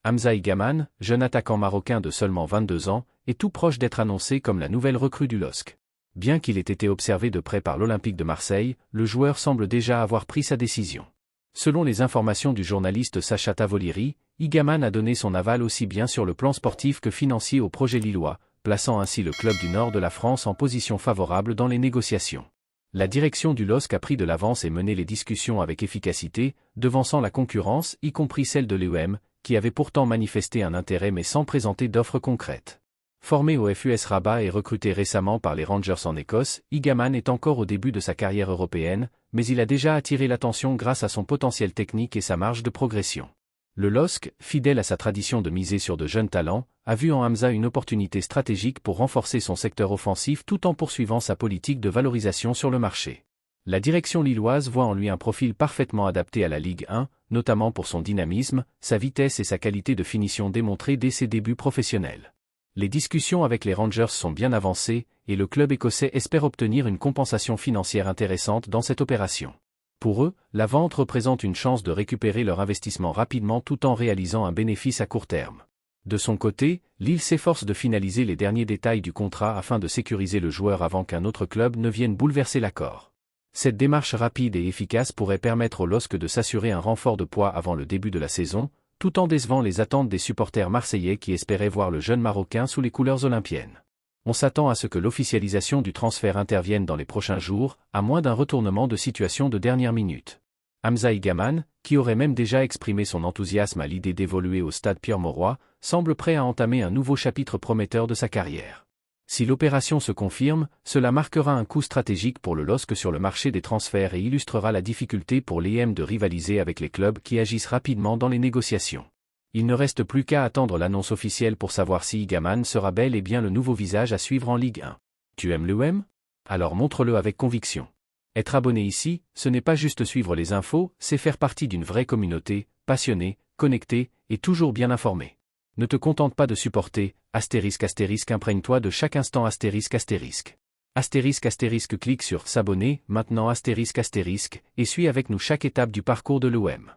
Hamza Igaman, jeune attaquant marocain de seulement 22 ans, est tout proche d'être annoncé comme la nouvelle recrue du LOSC. Bien qu'il ait été observé de près par l'Olympique de Marseille, le joueur semble déjà avoir pris sa décision. Selon les informations du journaliste Sacha Tavoliri, Igaman a donné son aval aussi bien sur le plan sportif que financier au projet lillois, plaçant ainsi le club du nord de la France en position favorable dans les négociations. La direction du LOSC a pris de l'avance et mené les discussions avec efficacité, devançant la concurrence, y compris celle de l'EM, qui avait pourtant manifesté un intérêt mais sans présenter d'offres concrètes. Formé au FUS Rabat et recruté récemment par les Rangers en Écosse, Igaman est encore au début de sa carrière européenne, mais il a déjà attiré l'attention grâce à son potentiel technique et sa marge de progression. Le LOSC, fidèle à sa tradition de miser sur de jeunes talents, a vu en Hamza une opportunité stratégique pour renforcer son secteur offensif tout en poursuivant sa politique de valorisation sur le marché. La direction lilloise voit en lui un profil parfaitement adapté à la Ligue 1, notamment pour son dynamisme, sa vitesse et sa qualité de finition démontrée dès ses débuts professionnels. Les discussions avec les Rangers sont bien avancées, et le club écossais espère obtenir une compensation financière intéressante dans cette opération. Pour eux, la vente représente une chance de récupérer leur investissement rapidement tout en réalisant un bénéfice à court terme. De son côté, Lille s'efforce de finaliser les derniers détails du contrat afin de sécuriser le joueur avant qu'un autre club ne vienne bouleverser l'accord. Cette démarche rapide et efficace pourrait permettre au LOSC de s'assurer un renfort de poids avant le début de la saison, tout en décevant les attentes des supporters marseillais qui espéraient voir le jeune Marocain sous les couleurs olympiennes. On s'attend à ce que l'officialisation du transfert intervienne dans les prochains jours, à moins d'un retournement de situation de dernière minute. Hamza Igaman, qui aurait même déjà exprimé son enthousiasme à l'idée d'évoluer au stade Pierre-Mauroy, semble prêt à entamer un nouveau chapitre prometteur de sa carrière. Si l'opération se confirme, cela marquera un coup stratégique pour le LOSC sur le marché des transferts et illustrera la difficulté pour l'EM de rivaliser avec les clubs qui agissent rapidement dans les négociations. Il ne reste plus qu'à attendre l'annonce officielle pour savoir si Igaman sera bel et bien le nouveau visage à suivre en Ligue 1. Tu aimes l'EM? Alors montre-le avec conviction. Être abonné ici, ce n'est pas juste suivre les infos, c'est faire partie d'une vraie communauté, passionnée, connectée et toujours bien informée. Ne te contente pas de supporter, imprègne-toi de chaque instant ***. Clique sur s'abonner, maintenant *** et suis avec nous chaque étape du parcours de l'OM.